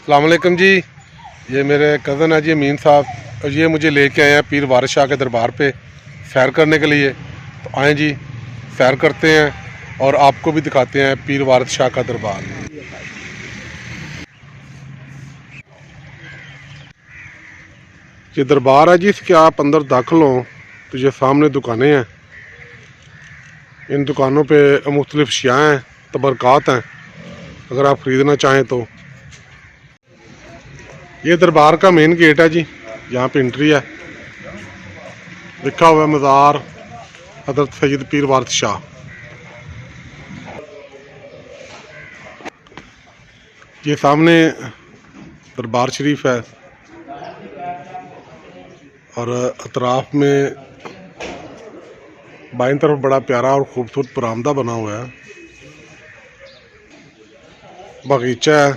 अस्सलाम वालेकुम जी। ये मेरे कज़न है जी अमीन साहब, और ये मुझे लेके आए हैं पीर वारिस शाह के दरबार पे सैर करने के लिए। तो आएँ जी, सैर करते हैं और आपको भी दिखाते हैं पीर वारिस शाह का दरबार। ये दरबार है जी, इसके आप अंदर दाखिल हों तो ये सामने दुकानें हैं। इन दुकानों पे मुख्तलिफ शिया हैं, तबरकात हैं, अगर आप ख़रीदना चाहें तो। ये दरबार का मेन गेट है जी, यहाँ पे एंट्री है, लिखा हुआ है मज़ार हज़रत सैयद पीर वारिस शाह। ये सामने दरबार शरीफ है और अतराफ़ में बाईं तरफ बड़ा प्यारा और ख़ूबसूरत बरामदा बना हुआ है, बगीचा है,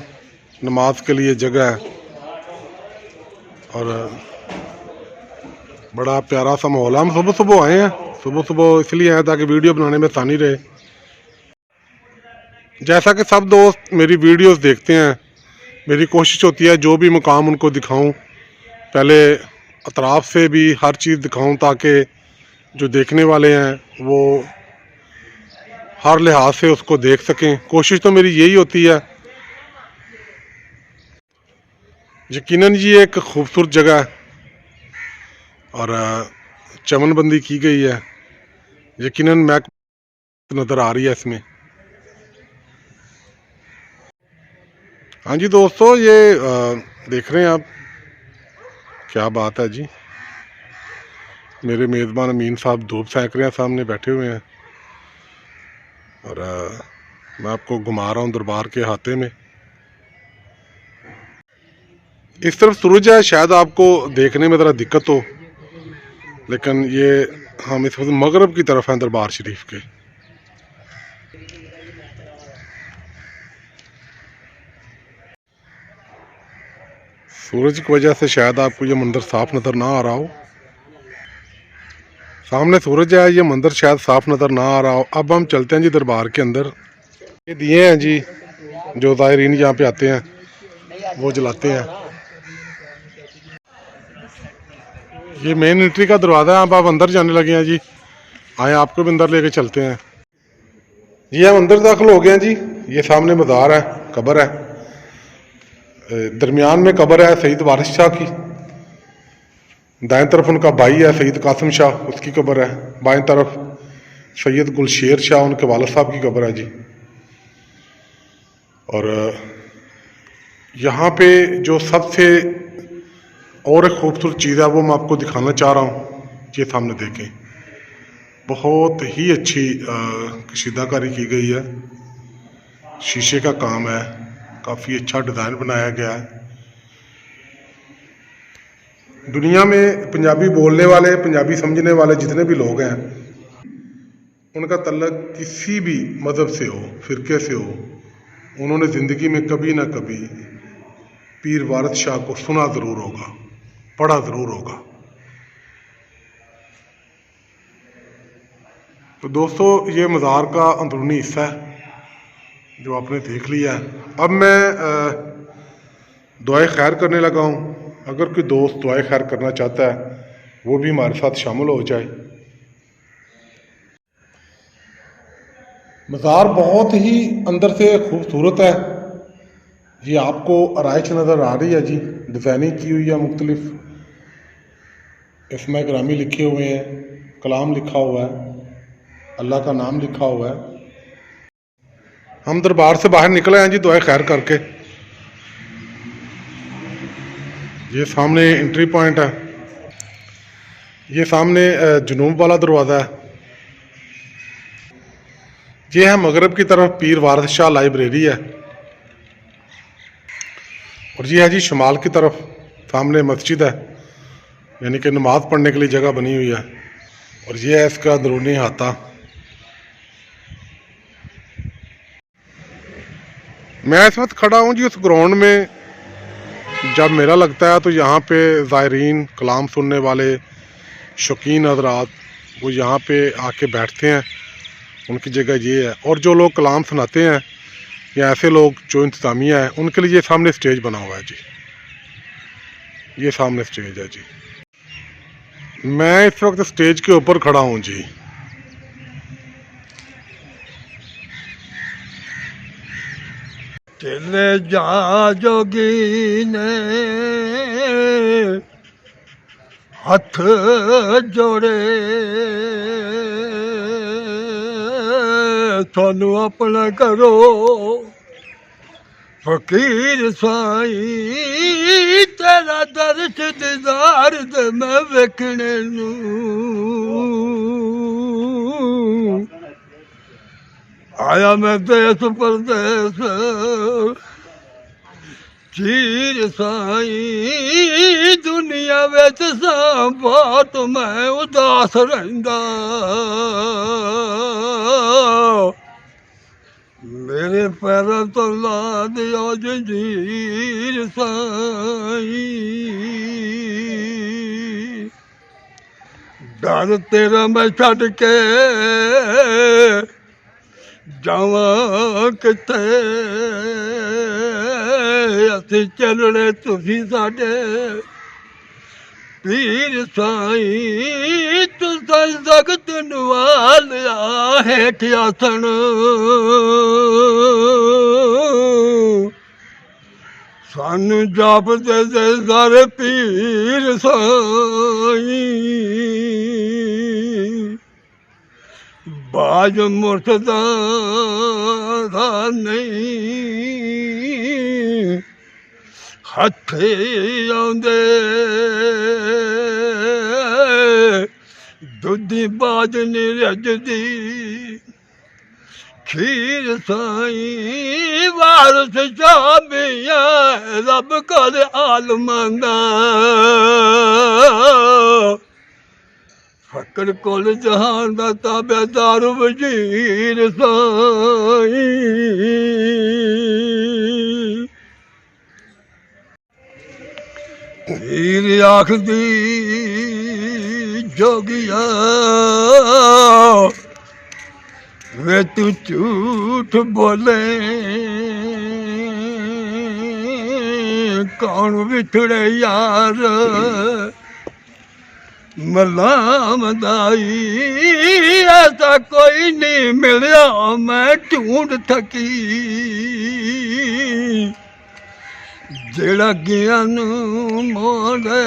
नमाज के लिए जगह है और बड़ा प्यारा सा माहौल है। हम सुबह सुबह आए हैं, सुबह सुबह इसलिए आए ताकि वीडियो बनाने में आसानी रहे। जैसा कि सब दोस्त मेरी वीडियोस देखते हैं, मेरी कोशिश होती है जो भी मुकाम उनको दिखाऊं, पहले अतराफ़ से भी हर चीज़ दिखाऊं ताकि जो देखने वाले हैं वो हर लिहाज से उसको देख सकें। कोशिश तो मेरी यही होती है। यकीनन ये एक खूबसूरत जगह है और चमनबंदी की गई है, यकीनन महक नज़र आ रही है इसमें। हाँ जी दोस्तों, ये देख रहे हैं आप, क्या बात है जी। मेरे मेज़बान अमीन साहब धूप सेंक रहे हैं, सामने बैठे हुए हैं और मैं आपको घुमा रहा हूँ दरबार के अहाते में। इस तरफ सूरज है, शायद आपको देखने में ज़रा दिक्कत हो, लेकिन ये हम इस वक्त मगरब की तरफ हैं दरबार शरीफ के। सूरज की वजह से शायद आपको ये मंदिर साफ नज़र ना आ रहा हो। सामने सूरज है, ये मंदिर शायद साफ नज़र ना आ रहा हो। अब हम चलते हैं जी दरबार के अंदर। ये दिए हैं जी, जो ज़ायरीन यहाँ पे आते हैं वो जलाते हैं। ये मेन एंट्री का दरवाज़ा है। अब आप अंदर जाने लगे हैं जी, आए आपको भी अंदर लेके चलते हैं जी। हम अंदर दाखिल हो गए हैं जी। ये सामने मज़ार है, कब्र है, दरमियान में कब्र है सैयद वारिस शाह की। दाएं तरफ उनका भाई है सैयद कासिम शाह, उसकी कब्र है। बाएं तरफ सैयद गुलशेर शाह, उनके वालिद साहब की कब्र है जी। और यहाँ पे जो सबसे और एक खूबसूरत चीज़ है वो मैं आपको दिखाना चाह रहा हूँ। ये सामने देखें, बहुत ही अच्छी कशीदाकारी की गई है, शीशे का काम है, काफ़ी अच्छा डिज़ाइन बनाया गया है। दुनिया में पंजाबी बोलने वाले, पंजाबी समझने वाले जितने भी लोग हैं, उनका तल्लक किसी भी मज़हब से हो, फ़िरके से हो, उन्होंने ज़िंदगी में कभी ना कभी पीर वारिस शाह को सुना ज़रूर होगा, पढ़ा ज़रूर होगा। तो दोस्तों, ये मज़ार का अंदरूनी हिस्सा है जो आपने देख लिया है। अब मैं दुआए खैर करने लगा हूँ। अगर कोई दोस्त दुआए खैर करना चाहता है वो भी हमारे साथ शामिल हो जाए। मज़ार बहुत ही अंदर से खूबसूरत है। ये आपको आराइश नज़र आ रही है जी, डिज़ाइनिंग की हुई है मुख्तलिफ, इसमें ग्रामी लिखे हुए हैं, कलाम लिखा हुआ है, अल्लाह का नाम लिखा हुआ है। हम दरबार से बाहर निकले हैं जी दुआ खैर करके। ये सामने एंट्री पॉइंट है, ये सामने जुनूब वाला दरवाज़ा है। ये है मगरब की तरफ पीर वारिस शाह लाइब्रेरी है, और ये है जी शुमाल की तरफ, सामने मस्जिद है, यानी कि नमाज पढ़ने के लिए जगह बनी हुई है। और ये है इसका अंदरूनी अहाता। मैं इस वक्त खड़ा हूँ जी उस ग्राउंड में। जब मेला लगता है तो यहाँ पे ज़ायरीन, कलाम सुनने वाले शौकीन हज़रात, वो यहाँ पे आके बैठते हैं, उनकी जगह ये है। और जो लोग कलाम सुनाते हैं या ऐसे लोग जो इंतज़ामिया है उनके लिए ये सामने स्टेज बना हुआ है जी। ये सामने स्टेज है जी। मैं इस वक्त स्टेज के ऊपर खड़ा हूँ जी। चले जा जोगी ने हथ जोड़े थानू अपना करो फकीर साईं तेरा दर्श दीदार दे मैं वेखने नू आया मैं देश परदेस चीर साईं दुनिया विच सां बहुत मैं उदास रहिंदा मेरे पैरों तो ला दियो जंजीर साईं डर तेरा मैं छड्ड के जावां किथे असीं चलने तुसीं साडे पीर साईं तुसां जगत नवालिया हेठ आसन सानू जाप दे सारे पीर साईं बाज मुर्तदा दा नहीं हथे आंदे दुधी बाज नी रजदी खीर साईं वारस शामिया रब कर आलमंदा फकर कोल जहान दा ताबेदार वजीर साईं पीर आखदी जोगिया वे तू झूठ बोले कौन विछड़े यार मलाम दाई ऐसा कोई नहीं मिलिया मैं ढूंढ थकी जेड़ा ज्ञान मोड़े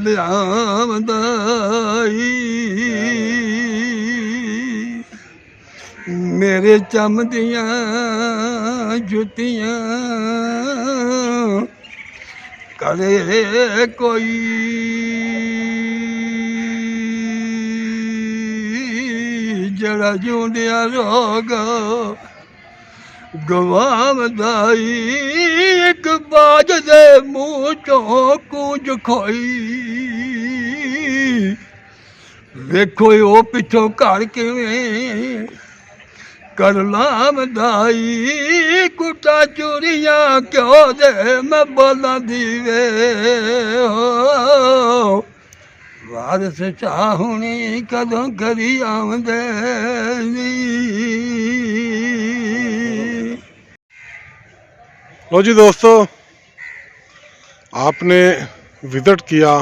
लियाम दाई मेरे चमदियां जुतियां करे कोई जड़ा जूंदिया रोग गवाम दाई एक बाज दे मुँह चों कूंज खोई वेखो ओ पिछों घर किवें कर लाम दाई कुटा चूड़ियां क्यों दे मैं बोला दीवे हो वारस चाहुनी कदों करी आमदे लो जी दोस्तों, आपने विजिट किया,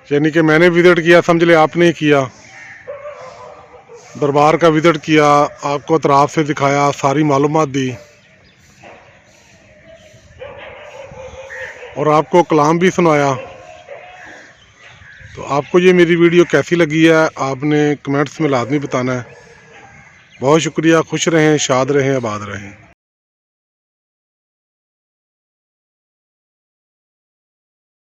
यानी कि मैंने विजिट किया, समझ ले आपने ही किया, दरबार का विजिट किया, आपको अतराफ से दिखाया, सारी मालूमात दी और आपको कलाम भी सुनाया। तो आपको ये मेरी वीडियो कैसी लगी है आपने कमेंट्स में लाजमी बताना है। बहुत शुक्रिया। खुश रहें, शाद रहें, आबाद रहें।